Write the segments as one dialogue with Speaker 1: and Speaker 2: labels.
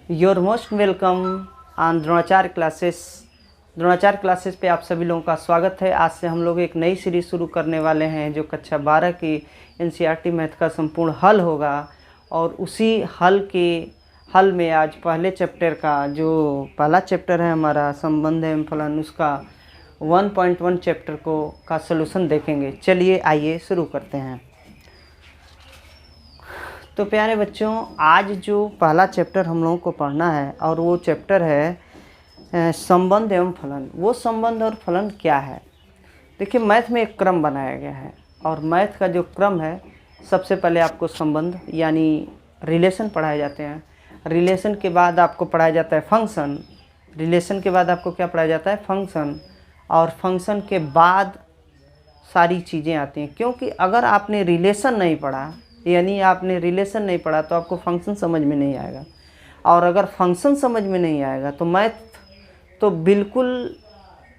Speaker 1: Your most welcome on Dronacharya classes. Dronacharya classes पे आप सभी लोगों का स्वागत है। आज से हम लोग एक नई सीरीज़ शुरू करने वाले हैं जो कक्षा 12 की एनसीईआरटी मैथ का संपूर्ण हल होगा। और उसी हल में आज पहले चैप्टर का जो पहला चैप्टर है हमारा संबंध एवं फलन, उसका 1.1 चैप्टर का सलूशन देखेंगे। चलिए आइए शुरू करते हैं। तो प्यारे बच्चों, आज जो पहला चैप्टर हम लोगों को पढ़ना है और वो चैप्टर है संबंध एवं फलन। वो संबंध और फलन क्या है? देखिए, मैथ में एक क्रम बनाया गया है और मैथ का जो क्रम है, सबसे पहले आपको संबंध यानी रिलेशन पढ़ाए जाते हैं। रिलेशन के बाद आपको पढ़ाया जाता है फंक्शन। रिलेशन के बाद आपको क्या पढ़ाया जाता है? फंक्शन। और फंक्शन के बाद सारी चीज़ें आती हैं, क्योंकि अगर आपने रिलेशन नहीं पढ़ा तो आपको फंक्शन समझ में नहीं आएगा। और अगर फंक्शन समझ में नहीं आएगा तो मैथ तो बिल्कुल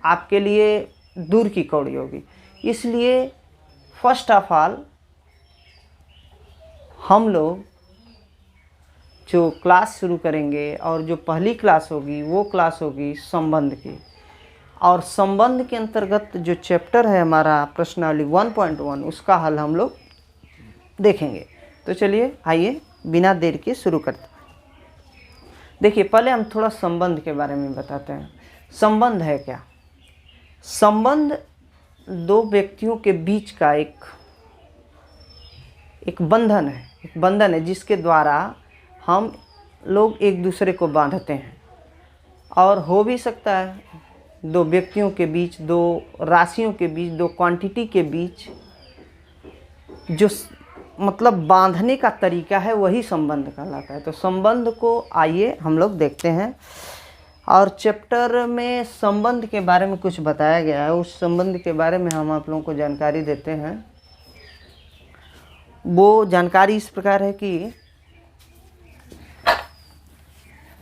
Speaker 1: आपके लिए दूर की कौड़ी होगी। इसलिए फर्स्ट ऑफ ऑल हम लोग जो क्लास शुरू करेंगे और जो पहली क्लास होगी वो क्लास होगी संबंध की। और संबंध के अंतर्गत जो चैप्टर है हमारा प्रश्नावली 1.1, उसका हल हम लोग देखेंगे। तो चलिए आइए बिना देर के शुरू करते हैं। देखिए, पहले हम थोड़ा संबंध के बारे में बताते हैं। संबंध है क्या? संबंध दो व्यक्तियों के बीच का एक बंधन है जिसके द्वारा हम लोग एक दूसरे को बांधते हैं। और हो भी सकता है दो व्यक्तियों के बीच, दो राशियों के बीच, दो क्वांटिटी के बीच जो मतलब बांधने का तरीका है वही संबंध कहलाता है। तो संबंध को आइए हम लोग देखते हैं। और चैप्टर में संबंध के बारे में कुछ बताया गया है, उस संबंध के बारे में हम आप लोगों को जानकारी देते हैं। वो जानकारी इस प्रकार है कि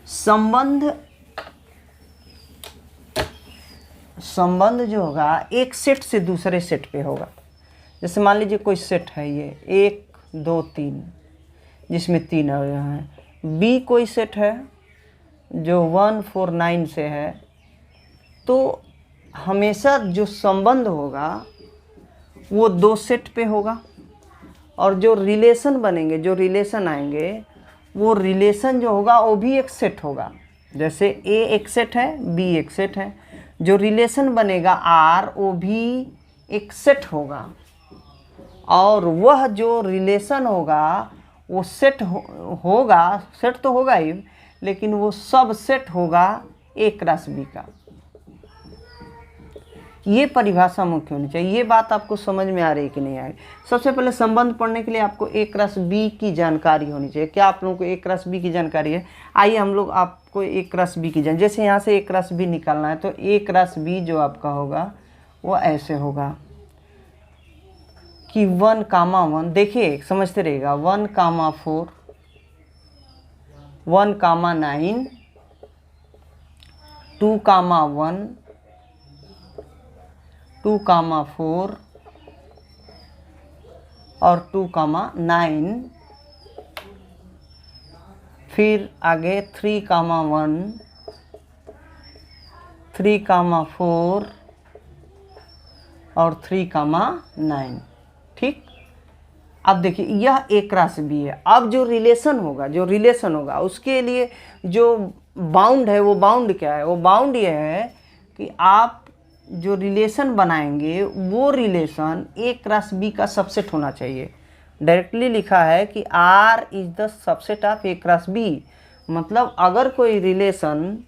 Speaker 1: संबंध जो होगा एक सेट से दूसरे सेट पे होगा। जैसे मान लीजिए कोई सेट है, ये 1 2 3, जिसमें 3 अवयव हैं। बी कोई सेट है जो 1 4 9 से है। तो हमेशा जो संबंध होगा वो 2 सेट पे होगा। और जो रिलेशन बनेंगे, जो रिलेशन आएंगे, वो रिलेशन जो होगा वो भी एक सेट होगा। जैसे ए एक सेट है, बी एक सेट है। जो रिलेशन बनेगा आर, वो भी एक सेट होगा। और वह जो रिलेशन होगा वो सेट तो होगा ही, लेकिन वो सब सेट होगा ए क्रॉस बी का। ये परिभाषा मुख्य होनी चाहिए। ये बात आपको समझ में आ रही है कि नहीं आ रही? सबसे पहले संबंध पढ़ने के लिए आपको ए क्रॉस बी की जानकारी होनी चाहिए। क्या आप लोगों को ए क्रॉस बी की जानकारी है? आइए हम लोग आपको ए क्रॉस बी की जैसे यहाँ से ए क्रॉस बी निकालना है, तो ए क्रॉस बी जो आपका होगा वो ऐसे होगा कि 1, 1, देखिए समझते रहिएगा, 1, 4, 1, 9, 2, 1, 2, 4 और 2, 9। फिर आगे 3, 1, 3, 4 और 3, 9। ठीक। अब देखिए, यह एक क्रॉस बी है। अब जो रिलेशन होगा उसके लिए जो बाउंड है, वो बाउंड क्या है? वो बाउंड ये है कि आप जो रिलेशन बनाएंगे वो रिलेशन ए क्रॉस बी का सबसेट होना चाहिए। डायरेक्टली लिखा है कि R is the subset of A cross B. मतलब अगर कोई रिलेशन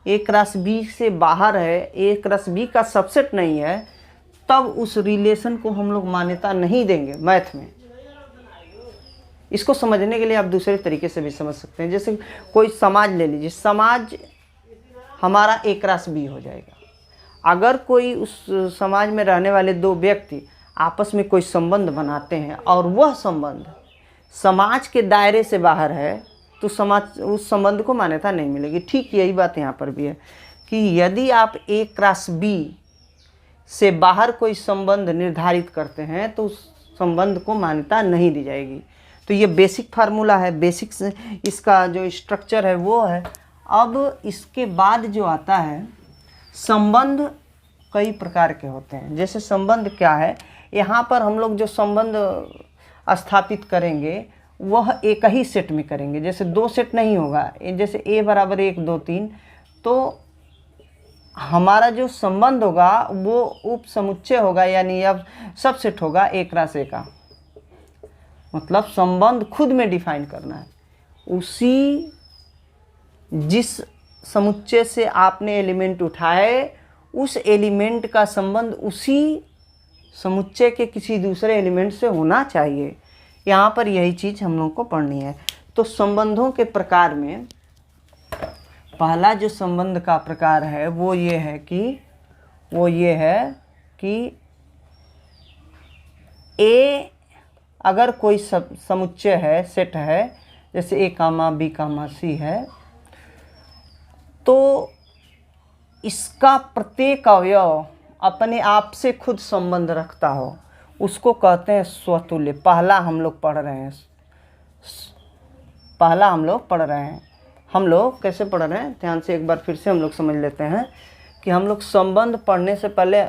Speaker 1: ए क्रॉस बी से बाहर है, ए क्रॉस बी का सबसेट नहीं है, तब उस रिलेशन को हम लोग मान्यता नहीं देंगे मैथ में। इसको समझने के लिए आप दूसरे तरीके से भी समझ सकते हैं। जैसे कोई समाज ले लीजिए, समाज हमारा ए क्रॉस बी हो जाएगा। अगर कोई उस समाज में रहने वाले दो व्यक्ति आपस में कोई संबंध बनाते हैं और वह संबंध समाज के दायरे से बाहर है, तो समाज उस संबंध को मान्यता नहीं मिलेगी। ठीक यही बात यहाँ पर भी है कि यदि आप ए क्रॉस बी से बाहर कोई संबंध निर्धारित करते हैं तो उस संबंध को मान्यता नहीं दी जाएगी। तो ये बेसिक फार्मूला है, बेसिक इसका जो स्ट्रक्चर है वो है। अब इसके बाद जो आता है, संबंध कई प्रकार के होते हैं। जैसे संबंध क्या है, यहाँ पर हम लोग जो संबंध स्थापित करेंगे वह एक ही सेट में करेंगे, जैसे दो सेट नहीं होगा। जैसे a बराबर 1 2 3, तो हमारा जो संबंध होगा वो उप समुच्चय होगा, यानी अब सबसेट होगा एक राशि का। मतलब संबंध खुद में डिफाइन करना है, उसी जिस समुच्चय से आपने एलिमेंट उठाए उस एलिमेंट का संबंध उसी समुच्चय के किसी दूसरे एलिमेंट से होना चाहिए। यहाँ पर यही चीज़ हम लोग को पढ़नी है। तो संबंधों के प्रकार में पहला जो संबंध का प्रकार है वो ये है कि ए अगर कोई समुच्चय है, सेट है, जैसे A, B, C है, तो इसका प्रत्येक अवयव अपने आप से खुद संबंध रखता हो, उसको कहते हैं स्वतुल्य। पहला हम लोग पढ़ रहे हैं, हम लोग कैसे पढ़ रहे हैं, ध्यान से एक बार फिर से हम लोग समझ लेते हैं कि हम लोग संबंध पढ़ने से पहले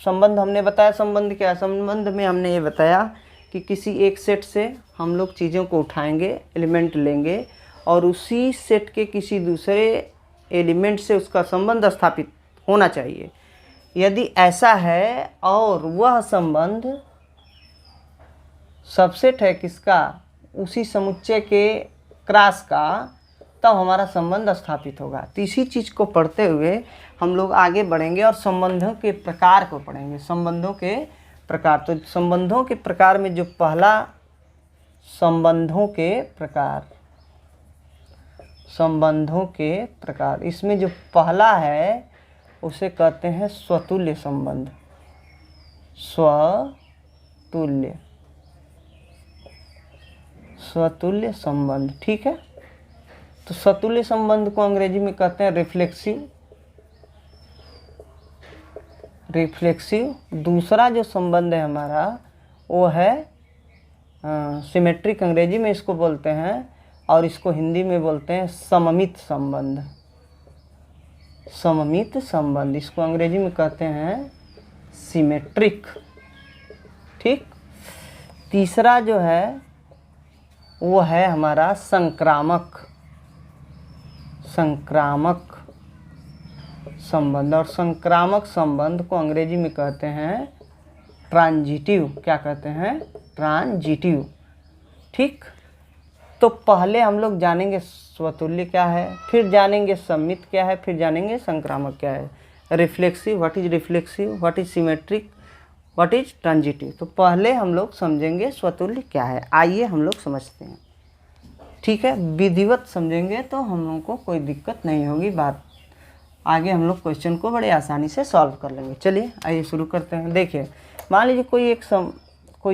Speaker 1: संबंध हमने बताया। संबंध क्या है? संबंध में हमने ये बताया कि किसी एक सेट से हम लोग चीज़ों को उठाएंगे, एलिमेंट लेंगे, और उसी सेट के किसी दूसरे एलिमेंट से उसका संबंध स्थापित होना चाहिए। यदि ऐसा है और वह संबंध सबसेट है किसका, उसी समुच्चय के क्रॉस का, तब हमारा संबंध स्थापित होगा। तो इसी चीज़ को पढ़ते हुए हम लोग आगे बढ़ेंगे और संबंधों के प्रकार को पढ़ेंगे। संबंधों के प्रकार, तो संबंधों के प्रकार में जो पहला संबंधों के प्रकार, इसमें जो पहला है उसे कहते हैं स्वतुल्य संबंध। स्वतुल्य संबंध, ठीक है। तो स्वतुल्य संबंध को अंग्रेजी में कहते हैं रिफ्लेक्सिव। दूसरा जो संबंध है हमारा वो है सिमेट्रिक, अंग्रेजी में इसको बोलते हैं, और इसको हिंदी में बोलते हैं सममित संबंध। इसको अंग्रेजी में कहते हैं सिमेट्रिक, ठीक। तीसरा जो है वो है हमारा संक्रामक संबंध, और संक्रामक संबंध को अंग्रेजी में कहते हैं ट्रांजिटिव। क्या कहते हैं? ट्रांजिटिव, ठीक। तो पहले हम लोग जानेंगे स्वतुल्य क्या है, फिर जानेंगे सम्मित क्या है, फिर जानेंगे संक्रामक क्या है। Reflexive, what is reflexive, what is symmetric, what is transitive. तो पहले हम लोग समझेंगे स्वतुल्य क्या है। आइए हम लोग समझते हैं, ठीक है। विधिवत समझेंगे तो हम लोगों को कोई दिक्कत नहीं होगी। बात आगे हम लोग क्वेश्चन को बड़े आसानी से सॉल्व कर लेंगे। चलिए आइए शुरू करते हैं। देखिए, मान लीजिए कोई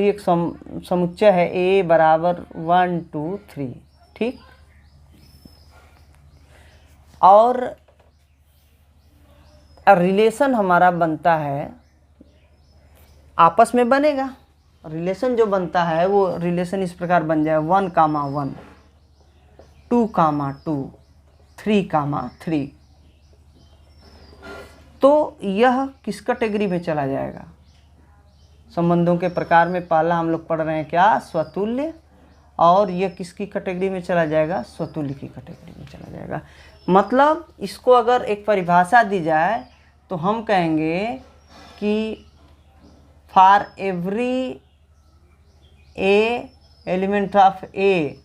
Speaker 1: एक समुच्चय है A बराबर 1 2 3, ठीक। और रिलेशन हमारा बनता है, आपस में बनेगा। रिलेशन जो बनता है वो रिलेशन इस प्रकार बन जाए 1, 1, 2, 2, 3, 3। तो यह किस कैटेगरी में चला जाएगा? संबंधों के प्रकार में पहला हम लोग पढ़ रहे हैं क्या? स्वतुल्य। और यह किसकी कैटेगरी में चला जाएगा? स्वतुल्य की कैटेगरी में चला जाएगा। मतलब इसको अगर एक परिभाषा दी जाए तो हम कहेंगे कि for every a element of a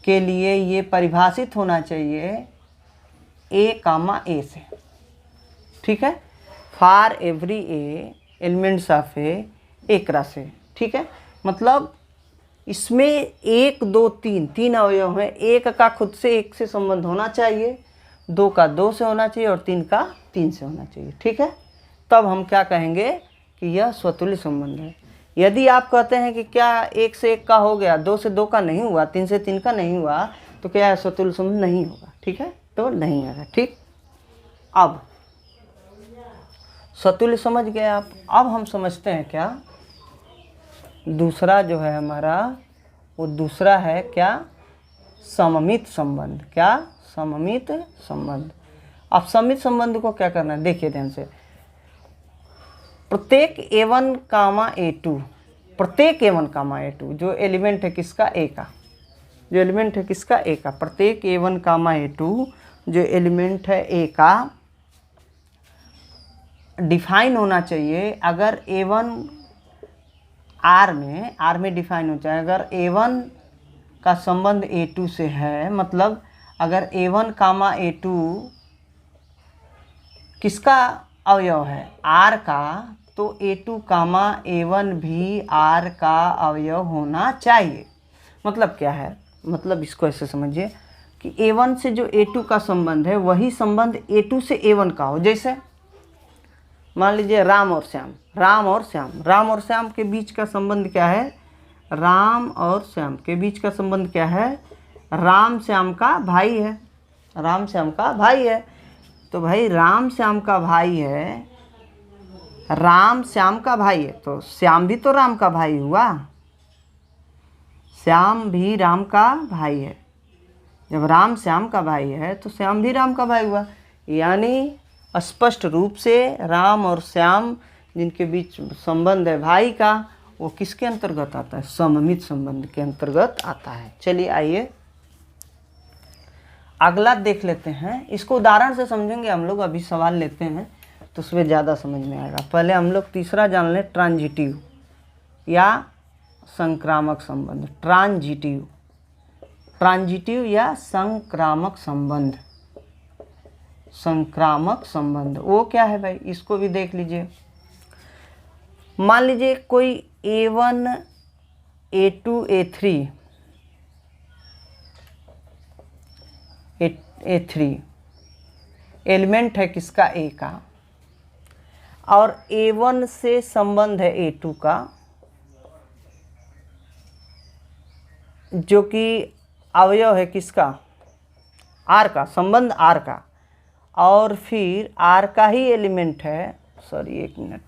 Speaker 1: के लिए ये परिभाषित होना चाहिए A, A से, ठीक है। For every a elements of a, एक राशि, ठीक है। मतलब इसमें 1 2 3 अवयव हैं। एक का खुद से एक से संबंध होना चाहिए, 2 का 2 से होना चाहिए, और 3 का 3 से होना चाहिए, ठीक है। तब हम क्या कहेंगे कि यह स्वतुल्य संबंध है। यदि आप कहते हैं कि क्या 1 से 1 का हो गया, 2 से 2 का नहीं हुआ, 3 से 3 का नहीं हुआ, तो क्या है? स्वतुल्य संबंध नहीं होगा, ठीक है। तो नहीं आएगा, ठीक। अब स्वतुल्य समझ गए आप। अब हम समझते हैं क्या दूसरा जो है हमारा वो दूसरा है क्या, सममित संबंध। क्या, सममित संबंध। अब सममित संबंध को क्या करना है, देखिए ध्यान से। प्रत्येक A1 कामा A2, प्रत्येक A1 कामा A2 जो एलिमेंट है किसका, A का, जो एलिमेंट है किसका, A का, प्रत्येक A1 कामा A2 जो एलिमेंट है A का डिफाइन होना चाहिए। अगर A1 R में डिफाइन हो जाए, अगर A1 का संबंध A2 से है, मतलब अगर A1 कामा A2 किसका अवयव है, R का, तो A2 कामा A1 भी R का अवयव होना चाहिए। मतलब क्या है, मतलब इसको ऐसे समझिए कि A1 से जो A2 का संबंध है वही संबंध A2 से A1 का हो। जैसे मान लीजिए राम और श्याम, राम और श्याम, राम और श्याम के बीच का संबंध क्या है, राम और श्याम के बीच का संबंध क्या है, राम श्याम का भाई है, राम श्याम का भाई है। तो भाई राम श्याम का भाई है, राम श्याम का भाई है, तो श्याम भी तो राम का भाई हुआ, श्याम भी राम का भाई है। जब राम श्याम का भाई है तो श्याम भी राम का भाई हुआ। यानी स्पष्ट रूप से राम और श्याम जिनके बीच संबंध है भाई का, वो किसके अंतर्गत आता है, सममित संबंध के अंतर्गत आता है। चलिए आइए अगला देख लेते हैं। इसको उदाहरण से समझेंगे हम लोग, अभी सवाल लेते हैं तो उसमें ज़्यादा समझ में आएगा। पहले हम लोग तीसरा जान लें, ट्रांजिटिव या संक्रामक संबंध। ट्रांजिटिव, ट्रांजिटिव या संक्रामक संबंध, संक्रामक संबंध वो क्या है भाई, इसको भी देख लीजिए। मान लीजिए कोई A1 A2 A3 A3 element है किसका, A का, और A1 से संबंध है A2 का, जो कि अवयव है किसका, R का, संबंध R का, और फिर R का ही एलिमेंट है, सॉरी एक मिनट,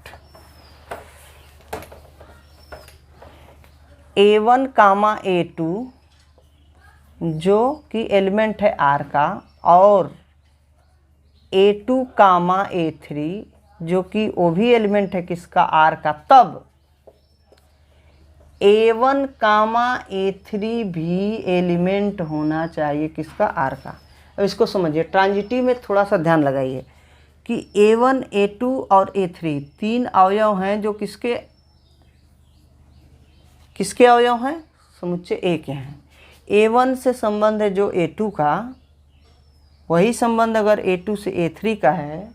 Speaker 1: A1 कामा A2 जो कि एलिमेंट है R का, और A2 कामा A3 जो कि वो भी एलिमेंट है किसका, R का, तब A1 कामा A3 भी एलिमेंट होना चाहिए किसका, R का। अब इसको समझिए, ट्रांजिटिव में थोड़ा सा ध्यान लगाइए कि A1 A2 और A3 तीन अवयव हैं जो किसके किसके अवयव हैं, समुच्चय A के हैं। A1 से संबंध है जो A2 का, वही संबंध अगर A2 से A3 का है,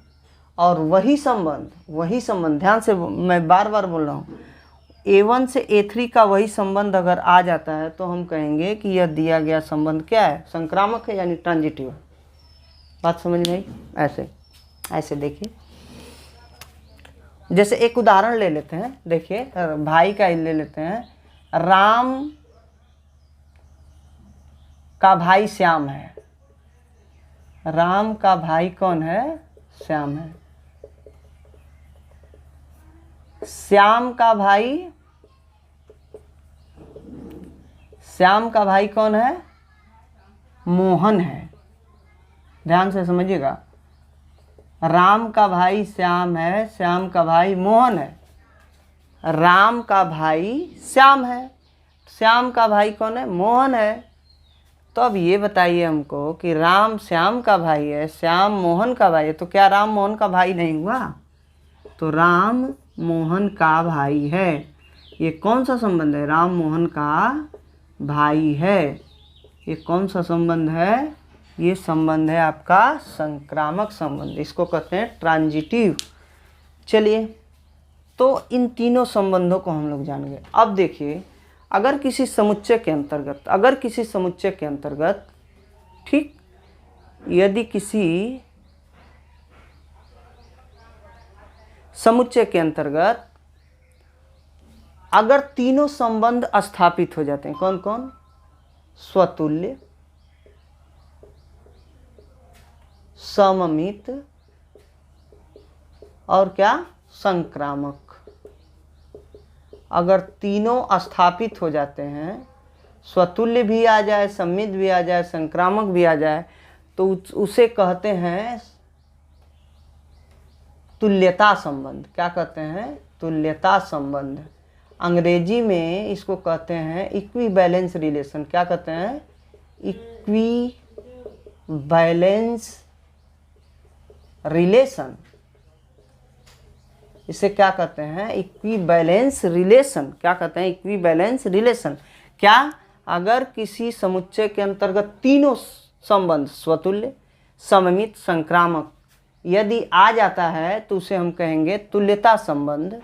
Speaker 1: और वही संबंध ध्यान से मैं बार बार बोल रहा हूँ, A1 से A3 का वही संबंध अगर आ जाता है तो हम कहेंगे कि यह दिया गया संबंध क्या है, संक्रामक है, यानी ट्रांजिटिव। बात समझ में आई। ऐसे ऐसे देखिए, जैसे एक उदाहरण ले लेते हैं, देखिए भाई का ही ले लेते हैं। राम का भाई श्याम है, राम का भाई कौन है, श्याम है। श्याम का भाई कौन है, मोहन है। ध्यान से समझिएगा, राम का भाई श्याम है, श्याम का भाई मोहन है, राम का भाई श्याम है, श्याम का भाई कौन है, मोहन है। तो अब ये बताइए हमको कि राम श्याम का भाई है, श्याम मोहन का भाई है, तो क्या राम मोहन का भाई नहीं हुआ, तो राम मोहन का भाई है। ये कौन सा संबंध है, राम मोहन का भाई है। ये कौन सा संबंध है, ये संबंध है आपका संक्रामक संबंध, इसको कहते हैं ट्रांजिटिव। चलिए, तो इन तीनों संबंधों को हम लोग जान गए। अब देखिए, अगर किसी समुच्चय के अंतर्गत ठीक, यदि किसी समुच्चय के अंतर्गत अगर तीनों संबंध स्थापित हो जाते हैं, कौन कौन, स्वतुल्य, सममित और क्या, संक्रामक। अगर तीनों स्थापित हो जाते हैं, स्वतुल्य भी आ जाए, सम्मित भी आ जाए, संक्रामक भी आ जाए, तो उसे कहते हैं तुल्यता संबंध। क्या कहते हैं? तुल्यता संबंध। अंग्रेजी में इसको कहते हैं इक्विवेलेंस रिलेशन। क्या कहते हैं? Equivalence relation. इसे क्या कहते हैं? Equivalence relation. क्या कहते हैं? Equivalence relation. क्या? अगर किसी समुच्चय के अंतर्गत तीनों संबंध स्वतुल्य, सममित, संक्रामक यदि आ जाता है तो उसे हम कहेंगे तुल्यता संबंध।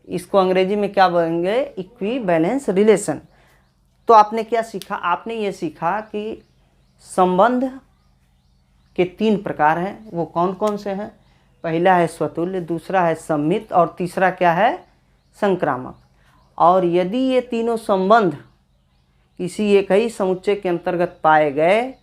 Speaker 1: इसको अंग्रेजी में क्या बोलेंगे? Equivalence relation. तो आपने क्या सीखा? आपने ये सीखा कि संबंध के 3 प्रकार हैं। वो कौन कौन से हैं? पहला है स्वतुल्य, दूसरा है सम्मित और तीसरा क्या है? संक्रामक। और यदि ये तीनों संबंध किसी एक ही समुच्चय के अंतर्गत पाए गए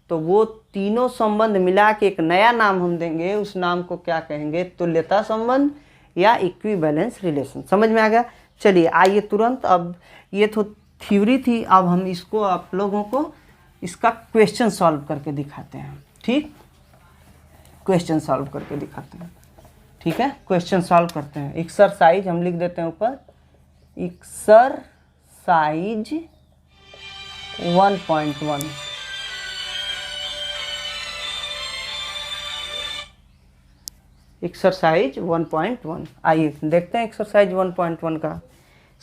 Speaker 1: तो वो तीनों संबंध मिला के एक नया नाम हम देंगे। उस नाम को क्या कहेंगे? तुल्यता संबंध या इक्विवेलेंस रिलेशन। समझ में आ गया? चलिए आइए तुरंत, अब ये तो थ्योरी थी, अब हम इसको आप लोगों को इसका क्वेश्चन सॉल्व करके दिखाते हैं। ठीक, क्वेश्चन सॉल्व करके दिखाते हैं। ठीक है, क्वेश्चन सॉल्व करते हैं। एक्सरसाइज हम लिख देते हैं ऊपर, एक्सरसाइज 1.1। एक्सरसाइज 1.1। आइए देखते हैं एक्सरसाइज 1.1 का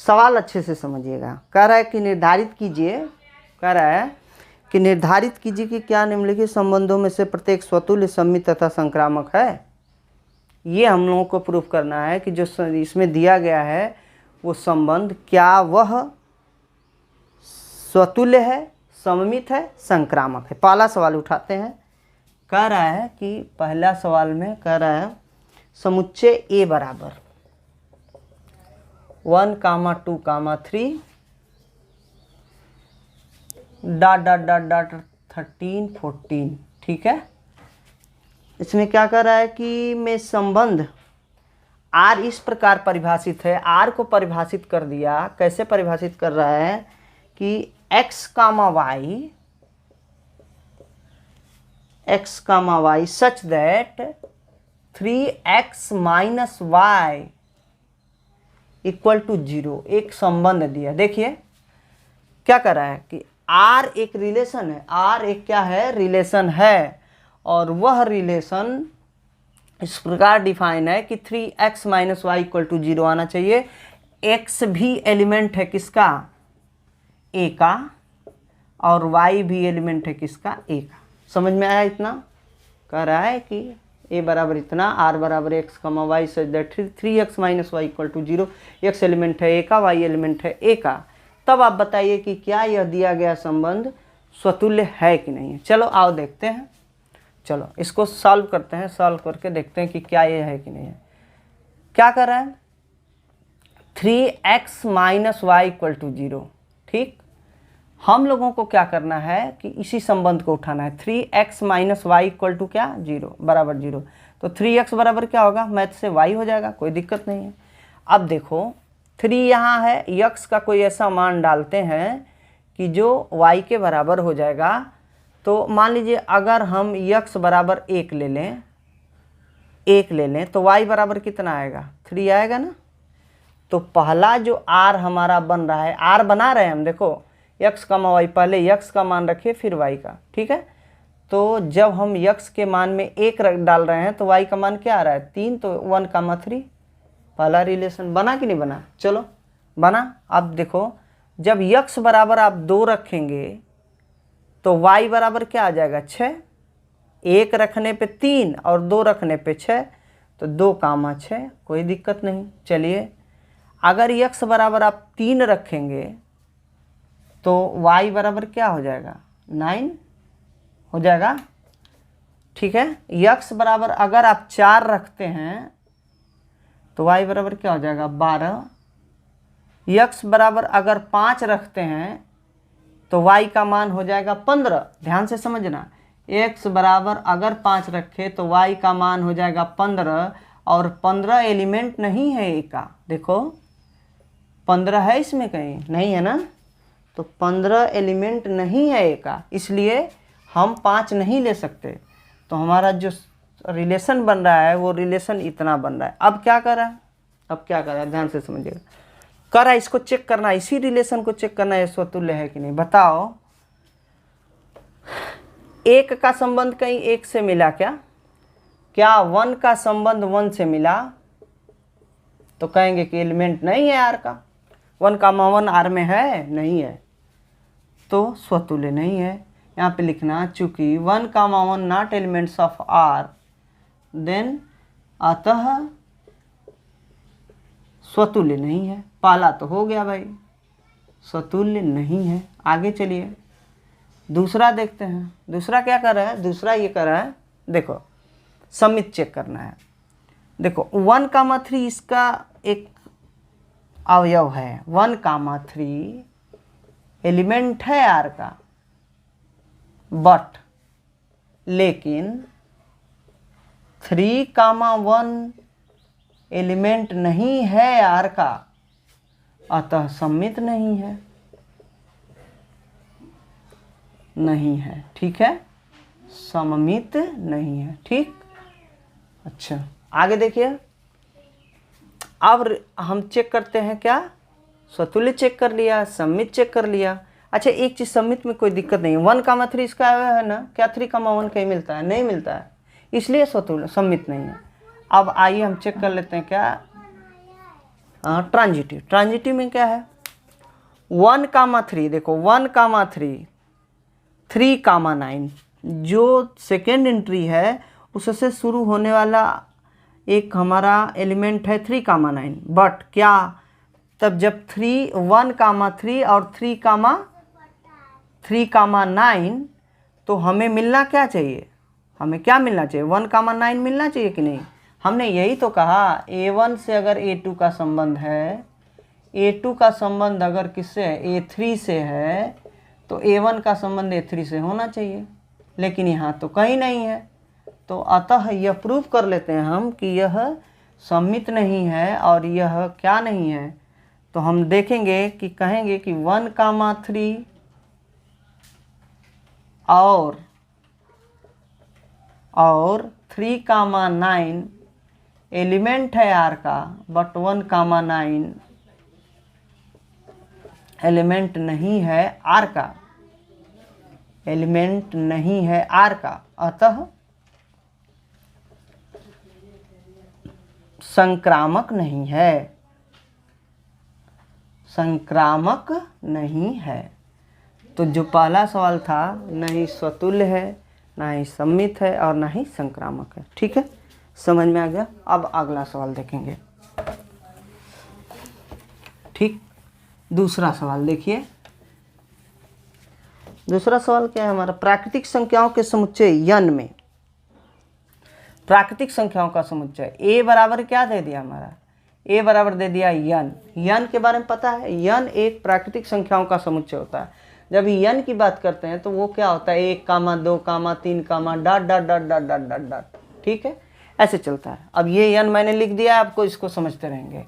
Speaker 1: सवाल। अच्छे से समझिएगा। कह रहा है कि निर्धारित कीजिए, कह रहा है कि निर्धारित कीजिए कि क्या निम्नलिखित संबंधों में से प्रत्येक स्वतुल्य, सम्मित तथा संक्रामक है। ये हम लोगों को प्रूफ करना है कि जो इसमें दिया गया है वो संबंध क्या वह स्वतुल्य है, सममित है, संक्रामक है। पहला सवाल उठाते हैं। कह रहा है कि पहला सवाल में कह रहा है समुच्चय ए बराबर 1, 2, 3 डॉट डॉट डॉट डॉट 13, 14। ठीक है, इसमें क्या कर रहा है कि मैं संबंध R इस प्रकार परिभाषित है। R को परिभाषित कर दिया। कैसे परिभाषित कर रहा है कि x, y such that 3x minus y equal to 0। एक संबंध दिया। देखिए क्या कर रहा है कि R एक रिलेशन है। R एक क्या है? रिलेशन है। और वह रिलेशन इस प्रकार डिफाइन है कि 3x minus y equal to 0 आना चाहिए। x भी एलिमेंट है किसका? a का, और y भी एलिमेंट है किसका? a का। समझ में आया? इतना कह रहा है कि a बराबर इतना, r बराबर x, y such that 3x minus y equal to 0। x element है a का, y एलिमेंट है a का। तब आप बताइए कि क्या यह दिया गया संबंध स्वतुल्य है कि नहीं है। चलो आओ देखते हैं। चलो इसको सॉल्व करते हैं। सॉल्व करके देखते हैं कि क्या ये है कि नहीं है। क्या कर रहा है? 3x minus y equal to 0। ठीक, हम लोगों को क्या करना है कि इसी संबंध को उठाना है। 3x minus y equal to क्या? 0 बराबर 0। तो 3x बराबर क्या होगा? मैथ से y हो जाएगा, कोई दिक्कत नहीं है। अब देखो 3 यहाँ है, x का कोई ऐसा मान डालते हैं कि जो y के बराबर हो जाएगा। तो मान लीजिए अगर हम x बराबर 1 ले लें तो y बराबर कितना आएगा? 3 आएगा ना। तो पहला जो r हमारा बन रहा है, r बना रहे हैं हम, देखो x, y, पहले x का मान रखिए फिर y का। ठीक है, तो जब हम x के मान में 1 डाल रहे हैं तो y का मान क्या आ रहा है? 3, तो 1, 3। पहला रिलेशन बना कि नहीं बना? चलो बना। अब देखो जब x बराबर आप 2 रखेंगे तो y बराबर क्या आ जाएगा? 6। 1 रखने पे 3 और 2 रखने पे 6, तो 2, 6, कोई दिक्कत नहीं। चलिए अगर x बराबर आप 3 रखेंगे तो y बराबर क्या हो जाएगा? 9 हो जाएगा। ठीक है, x बराबर अगर आप 4 रखते हैं तो y बराबर क्या हो जाएगा? 12। x बराबर अगर 5 रखते हैं तो y का मान हो जाएगा 15। ध्यान से समझना, x बराबर अगर 5 रखे तो y का मान हो जाएगा 15, और 15 एलिमेंट नहीं है a का। देखो 15 है इसमें कहीं? नहीं है ना। तो 15 एलिमेंट नहीं है ए का, इसलिए हम 5 नहीं ले सकते। तो हमारा जो रिलेशन बन रहा है वो रिलेशन इतना बन रहा है। अब क्या करा है? अब क्या करा है, ध्यान से समझिएगा। करा इसको चेक करना, इसी रिलेशन को चेक करना है स्वतुल्य है कि नहीं। बताओ, एक का संबंध कहीं एक से मिला क्या? क्या 1 का संबंध 1 से मिला? तो कहेंगे कि एलिमेंट नहीं है आर का। 1 का 1 आर में है? नहीं है, तो स्वतुल्य नहीं है। यहाँ पे लिखना, चूंकि 1 का 1 not elements of R, then अतः स्वतुल्य नहीं है। पहला तो हो गया भाई, स्वतुल्य नहीं है। आगे चलिए, दूसरा देखते हैं। दूसरा क्या कर रहा है? दूसरा ये कर रहा है, देखो समित चेक करना है। देखो 1,3 इसका एक अवयव है। 1,3 एलिमेंट है आर का, बट लेकिन 3,1 एलिमेंट नहीं है आर का, अतः सममित नहीं है। नहीं है, ठीक है, सममित नहीं है, ठीक। अच्छा, आगे देखिए। अब हम चेक करते हैं, क्या स्वतुल्य चेक कर लिया, सममित चेक कर लिया। अच्छा, एक चीज, सममित में कोई दिक्कत नहीं है। 1,3 इसका है ना, क्या 3,1 कहीं मिलता है? नहीं मिलता है, इसलिए स्वतुल्य सममित नहीं है। अब आइए हम चेक कर लेते हैं, क्या ट्रांजिटिव। ट्रांजिटिव में क्या है? 1,3, देखो 1,3 3,9 जो सेकेंड एंट्री है उससे शुरू होने वाला एक हमारा एलिमेंट है 3,9। बट क्या तब जब 1,3 और 3,9 तो हमें मिलना क्या चाहिए? हमें क्या मिलना चाहिए? 1,9 मिलना चाहिए कि नहीं? हमने यही तो कहा, A1 से अगर A2 का संबंध है, A2 का संबंध अगर किससे है? A3 से है, तो A1 का संबंध A3 से होना चाहिए। लेकिन यहाँ तो कहीं नहीं है, तो अतः यह प्रूव कर लेते हैं हम कि यह सममित नहीं है और यह क्या नहीं है। तो हम देखेंगे कि कहेंगे कि 1,3 और 3,9 एलिमेंट है आर का, बट 1,9 एलिमेंट नहीं है आर का, एलिमेंट नहीं है आर का, अतः संक्रामक नहीं है, संक्रामक नहीं है। तो जो पहला सवाल था, न ही स्वतुल्य है, ना ही सममित है और ना ही संक्रामक है। ठीक है, समझ में आ गया। अब अगला सवाल देखेंगे। ठीक, दूसरा सवाल देखिए। दूसरा सवाल क्या है हमारा? प्राकृतिक संख्याओं के समुच्चय यन में, प्राकृतिक संख्याओं का समुच्चय ए बराबर क्या दे दिया हमारा? ए बराबर दे दिया यन। यन के बारे में पता है, यन एक प्राकृतिक संख्याओं का समुच्चय होता है। जब यन की बात करते हैं तो वो क्या होता है? 1, 2, 3, dot dot dot dot dot dot dot. ठीक है, ऐसे चलता है। अब ये यन मैंने लिख दिया, आपको इसको समझते रहेंगे।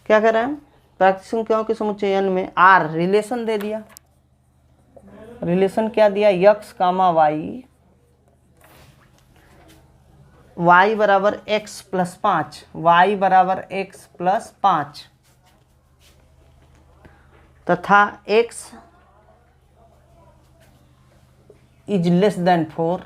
Speaker 1: क्या कर रहे हैं? प्राकृतिक संख्याओं के समुच्चय यन में आर रिलेशन दे दिया। रिलेशन क्या दिया? यक्स कामा वाई, y बराबर x प्लस 5, y बराबर x प्लस 5 तथा x is less than 4।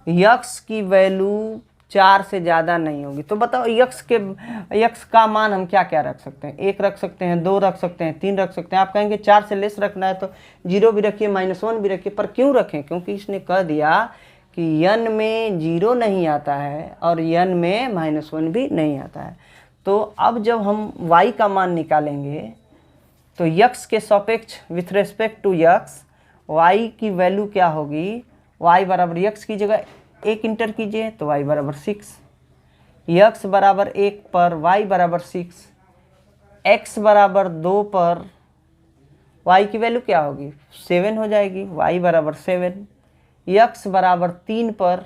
Speaker 1: X की वैल्यू 4 से ज़्यादा नहीं होगी। तो बताओ यक्स का मान हम क्या क्या रख सकते हैं? 1 रख सकते हैं, 2 रख सकते हैं, 3 रख सकते हैं। आप कहेंगे 4 से लेस रखना है तो 0 भी रखिए, -1 भी रखिए। पर क्यों रखें? क्योंकि इसने कह दिया कि यन में 0 नहीं आता है और यन में -1 भी नहीं आता है। तो अब जब हम y का मान निकालेंगे तो यक्स के सापेक्ष with respect to x y की वैल्यू क्या होगी? y बराबर यक्स की जगह 1 इंटर कीजिए तो y बराबर 6, यक्स बराबर 1 पर y बराबर 6, x बराबर 2 पर y की वैल्यू क्या होगी? 7 हो जाएगी, y बराबर 7। यक्स बराबर 3 पर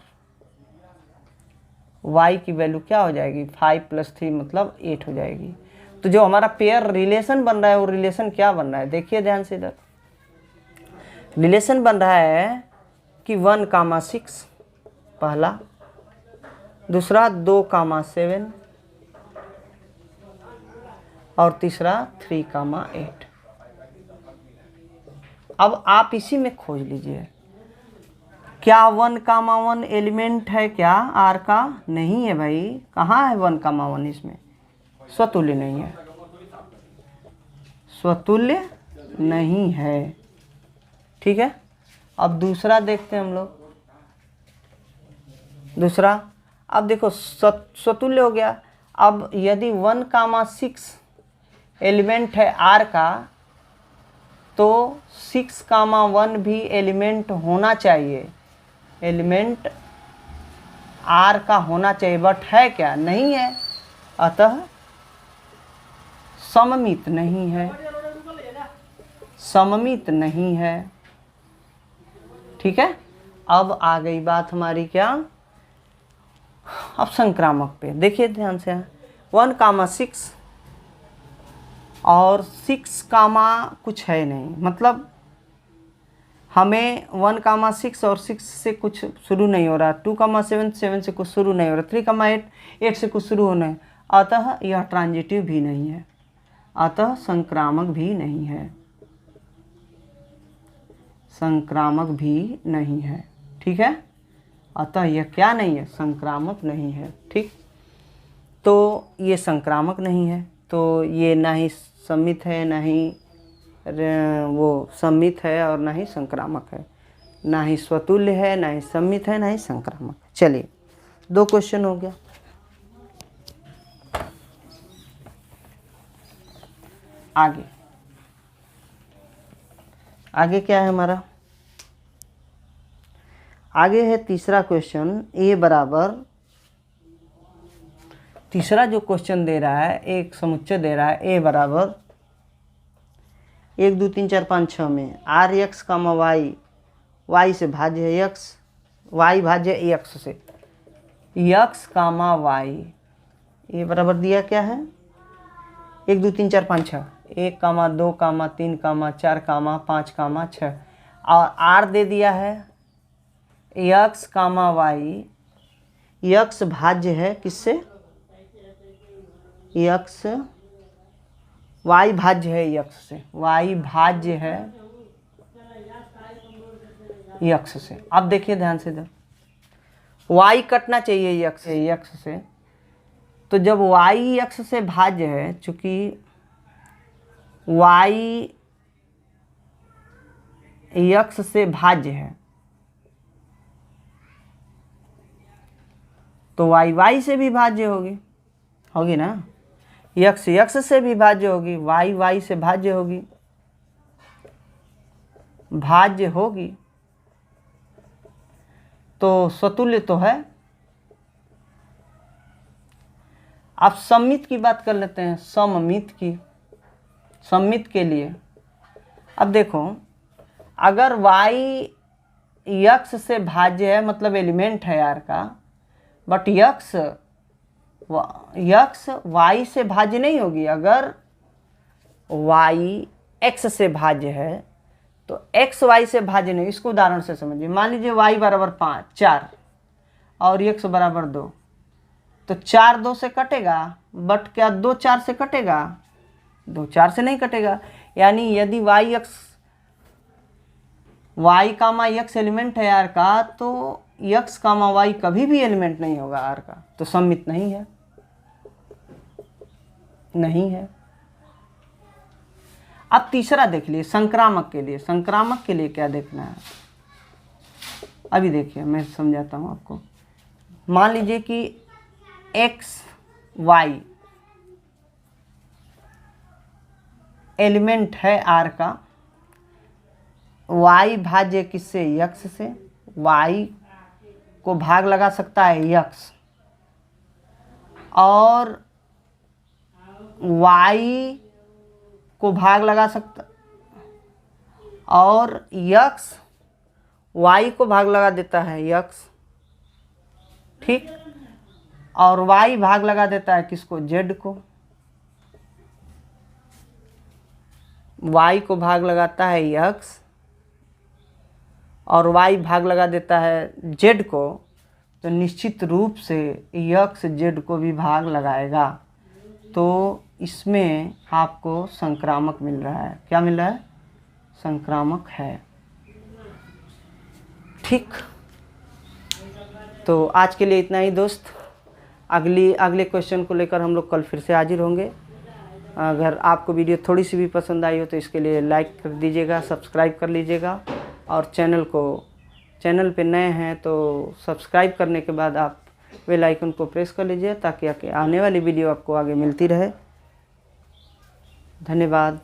Speaker 1: y की वैल्यू क्या हो जाएगी? 5 + 3 मतलब 8 हो जाएगी। तो जो हमारा पेयर रिलेशन बन रहा है वो रिलेशन क्या बन रहा है, देखिए ध्यान से इधर। रिलेशन बन रहा है कि 1,6 पहला, दूसरा 2,7 और तीसरा 3,8। अब आप इसी में खोज लीजिए, क्या 1,1 एलिमेंट है क्या आर का? नहीं है भाई, कहाँ है 1,1 इसमें? स्वतुल्य नहीं है, स्वतुल्य नहीं है। ठीक है, अब दूसरा देखते हैं हम लोग। दूसरा, अब देखो स्वतुल्य हो गया। अब यदि 1,6 एलिमेंट है आर का, तो 6,1 भी एलिमेंट होना चाहिए, एलिमेंट आर का होना चाहिए, बट है क्या? नहीं है, अतः सममित नहीं है, सममित नहीं है। ठीक है, अब आ गई बात हमारी क्या? अब संक्रामक पे देखिए ध्यान से। 1,6 और 6, कुछ है नहीं, मतलब हमें 1,6 और 6 से कुछ शुरू नहीं हो रहा, 2,7 7 से कुछ शुरू नहीं हो रहा, 3,8 8 से कुछ शुरू होना है, अतः यह ट्रांजिटिव भी नहीं है, अतः संक्रामक भी नहीं है, संक्रामक भी नहीं है। ठीक है, अतः यह क्या नहीं है? संक्रामक नहीं है। ठीक, तो ये संक्रामक नहीं है, तो ये ना ही सम्मित है, ना ही वो सम्मित है और ना ही संक्रामक है, ना ही स्वतुल्य है, ना ही सम्मित है, ना ही संक्रामक। चलिए, 2 क्वेश्चन हो गया। आगे आगे क्या है हमारा? आगे है तीसरा क्वेश्चन। ए बराबर, तीसरा जो क्वेश्चन दे रहा है, एक समुच्चय दे रहा है, ए बराबर 1 2 3 4 5 6 में R x comma y, y से भाज्य है एक्स, वाई भाज्य एक्स से, एक्स कामा वाई, ये बराबर दिया क्या है? 1 2 3 4 5 6, 1, 2, 3, 4, 5, 6, और आर दे दिया है एक्स कामा वाई, एक्स भाज्य है किससे? एक्स, वाई भाज्य है एक्स से, वाई भाज्य है एक्स से। अब देखिए ध्यान से इधर, वाई कटना चाहिए एक्स से, तो जब वाई एक्स से भाज्य है, चूंकि वाई एक्स से भाज्य है, तो वाई वाई से भी भाज्य होगी, होगी ना? एक्स एक्स से भी भाज्य होगी, वाई वाई से भाज्य होगी, भाज्य होगी, तो स्वतुल्य तो है। आप सम्मित की बात कर लेते हैं, सममित की। सम्मित के लिए अब देखो, अगर वाई एक्स से भाज्य है, मतलब एलिमेंट है आर का, बट एक्स वाई से भाज्य नहीं होगी। अगर वाई एक्स से भाज्य है तो एक्स वाई से भाज्य नहीं। इसको उदाहरण से समझिए, मान लीजिए वाई बराबर 4 और एक्स बराबर 2, तो 4 2 से कटेगा, बट क्या 2 4 से कटेगा? 2 4 से नहीं कटेगा। यानी यदि वाई कामा एक्स एलिमेंट है आर का, तो एक्स कामा वाई कभी भी एलिमेंट नहीं होगा आर का, तो सम्मित नहीं है, नहीं है। अब तीसरा देख लिए, संक्रामक के लिए। संक्रामक के लिए क्या देखना है, अभी देखिए मैं समझाता हूं आपको। मान लीजिए कि एक्स वाई एलिमेंट है आर का, वाई भाज्य किससे? एक्स से। वाई को भाग लगा सकता है एक्स, और वाई को भाग लगा सकता, और एक्स वाई को भाग लगा देता है एक्स, ठीक, और वाई भाग लगा देता है किसको? जेड को। y को भाग लगाता है x और y भाग लगा देता है z को, तो निश्चित रूप से x z को भी भाग लगाएगा। तो इसमें आपको संक्रामक मिल रहा है। क्या मिल रहा है? संक्रामक है। ठीक, तो आज के लिए इतना ही दोस्त। अगले क्वेश्चन को लेकर हम लोग कल फिर से हाजिर होंगे। अगर आपको वीडियो थोड़ी सी भी पसंद आई हो तो इसके लिए लाइक कर दीजिएगा, सब्सक्राइब कर लीजिएगा, और चैनल पे नए हैं तो सब्सक्राइब करने के बाद आप बेल आइकन को प्रेस कर लीजिए ताकि आने वाली वीडियो आपको आगे मिलती रहे। धन्यवाद।